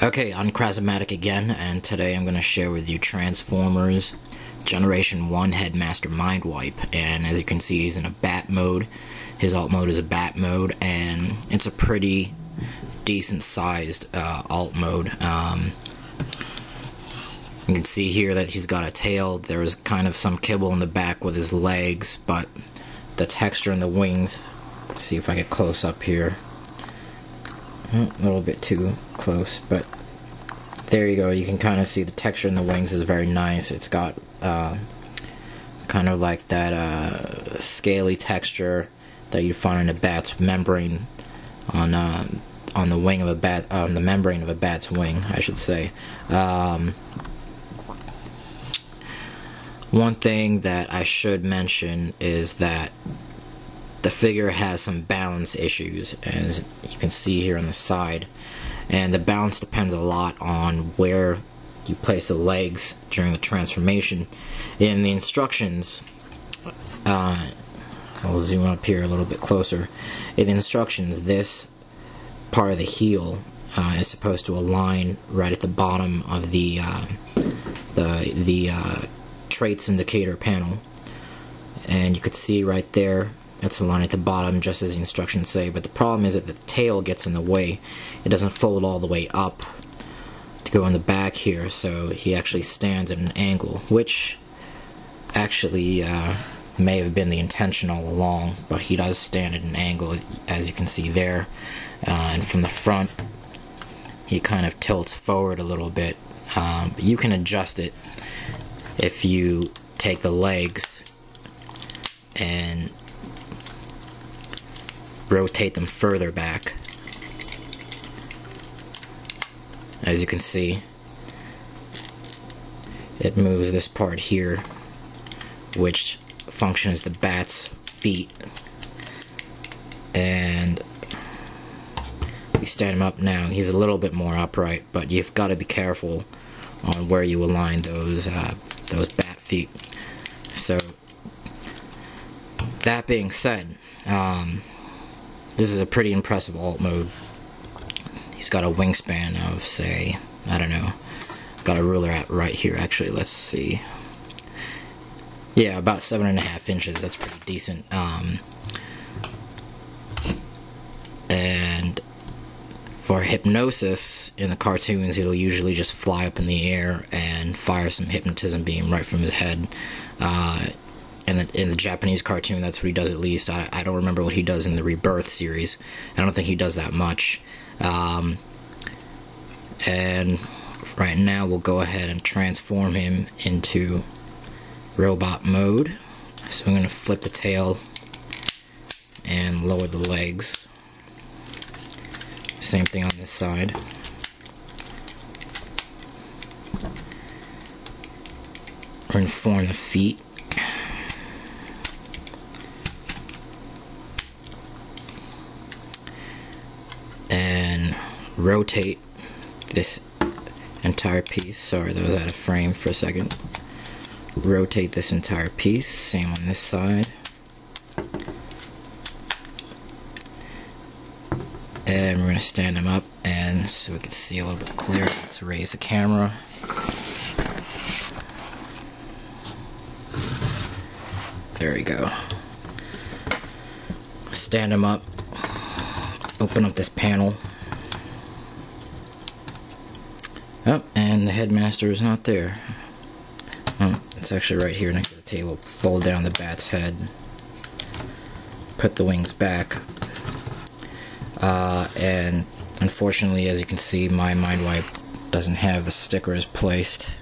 Okay, I'm Krasmatic again, and today I'm going to share with you Transformers Generation 1 Headmaster Mindwipe. And as you can see, he's in a bat mode. His alt mode is a bat mode, and it's a pretty decent sized alt mode. You can see here that he's got a tail. There was kind of some kibble in the back with his legs, but the texture in the wings, let's see if I get close up here. A little bit too close, but there you go. You can kind of see the texture in the wings is very nice. It's got kind of like that scaly texture that you find in a bat's membrane on the wing of a bat, the membrane of a bat's wing, I should say. One thing that I should mention is that the figure has some balance issues, as you can see here on the side, and the balance depends a lot on where you place the legs during the transformation. In the instructions, I'll zoom up here a little bit closer. In the instructions, this part of the heel is supposed to align right at the bottom of the traits indicator panel, and you could see right there that's the line at the bottom, just as the instructions say. But the problem is that the tail gets in the way. It doesn't fold all the way up to go in the back here, so he actually stands at an angle, which actually may have been the intention all along, but he does stand at an angle, as you can see there. And from the front, he kind of tilts forward a little bit. But you can adjust it if you take the legs and rotate them further back. As you can see, it moves this part here, which functions as the bat's feet. And we stand him up now. He's a little bit more upright, but you've got to be careful on where you align those bat feet. So that being said, this is a pretty impressive alt mode. He's got a wingspan of, say, I don't know, got a ruler at right here actually, let's see. Yeah, about 7.5 inches, that's pretty decent. And for hypnosis in the cartoons, he'll usually just fly up in the air and fire some hypnotism beam right from his head. In the Japanese cartoon, that's what he does at least. I don't remember what he does in the Rebirth series. I don't think he does that much. And right now we'll go ahead and transform him into robot mode. So I'm going to flip the tail and lower the legs. Same thing on this side. We're going to form the feet. And rotate this entire piece. Sorry, that was out of frame for a second. Rotate this entire piece. Same on this side. And we're going to stand him up, and so we can see a little bit clearer. Let's raise the camera. There we go. Stand him up. Open up this panel. Oh, and the Headmaster is not there. Oh, it's actually right here next to the table. Fold down the bat's head. Put the wings back. And unfortunately, as you can see, my Mindwipe doesn't have the stickers placed,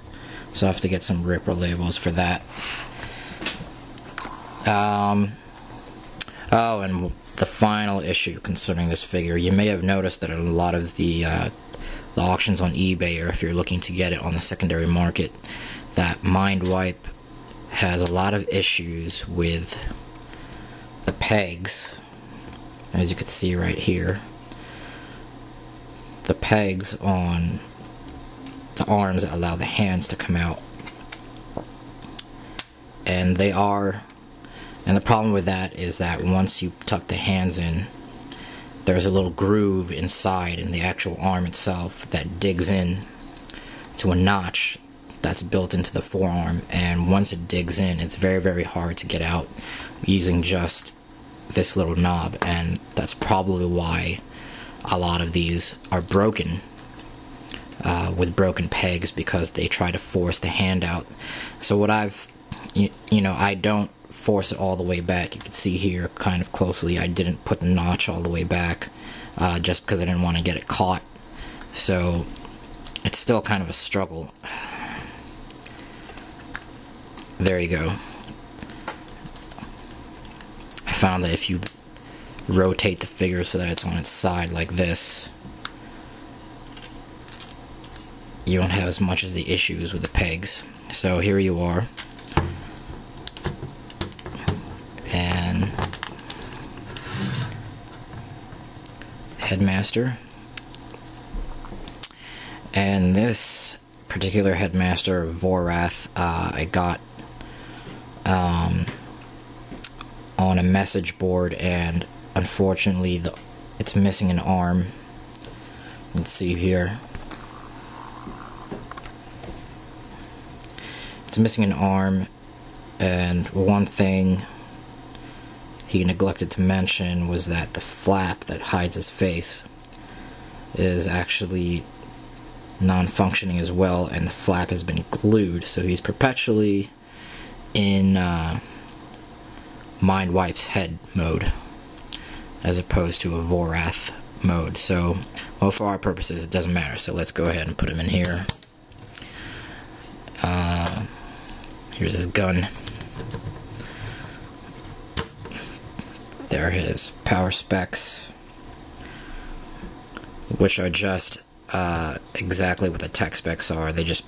so I have to get some ripper labels for that. Oh, and the final issue concerning this figure, you may have noticed that a lot of the auctions on eBay, or if you're looking to get it on the secondary market, that Mindwipe has a lot of issues with the pegs, as you can see right here. The pegs on the arms that allow the hands to come out, and they are. And the problem with that is that once you tuck the hands in, there's a little groove inside in the actual arm itself that digs in to a notch that's built into the forearm, and once it digs in, it's very, very hard to get out using just this little knob, and that's probably why a lot of these are broken with broken pegs, because they try to force the hand out. So what I don't force it all the way back. You can see here kind of closely I didn't put the notch all the way back just because I didn't want to get it caught. So it's still kind of a struggle. There you go. I found that if you rotate the figure so that it's on its side like this, you don't have as much as the issues with the pegs. So here you are. And Headmaster. And this particular Headmaster, Vorath, I got on a message board, and unfortunately it's missing an arm. Let's see here. It's missing an arm, and one thing he neglected to mention was that the flap that hides his face is actually non-functioning as well, and the flap has been glued, so he's perpetually in Mindwipe's head mode as opposed to a Vorath mode. So, well, for our purposes it doesn't matter, so let's go ahead and put him in here. Here's his gun. There are his power specs, which are just exactly what the tech specs are. They just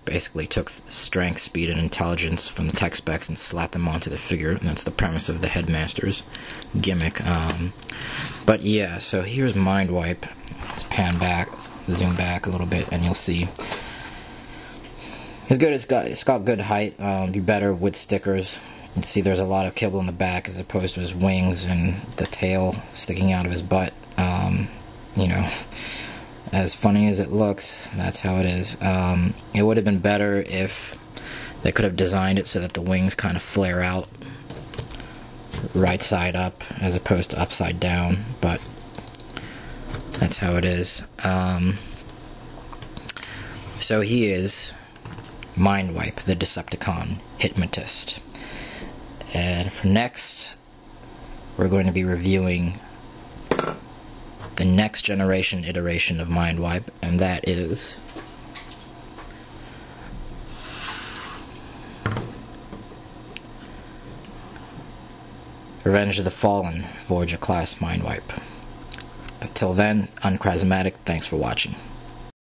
basically took strength, speed, and intelligence from the tech specs and slapped them onto the figure, and that's the premise of the Headmaster's gimmick. But yeah, so here's Mindwipe. Let's pan back, zoom back a little bit, and you'll see. It's good. It's got good height. Be better with stickers. You can see there's a lot of kibble in the back as opposed to his wings and the tail sticking out of his butt. You know, as funny as it looks, that's how it is. It would have been better if they could have designed it so that the wings kind of flare out right side up as opposed to upside down, but that's how it is. So he is Mindwipe, the Decepticon Hypnotist. And for next, we're going to be reviewing the next generation iteration of Mindwipe, and that is Revenge of the Fallen Voyager class Mindwipe. Until then, uncharismatic, thanks for watching.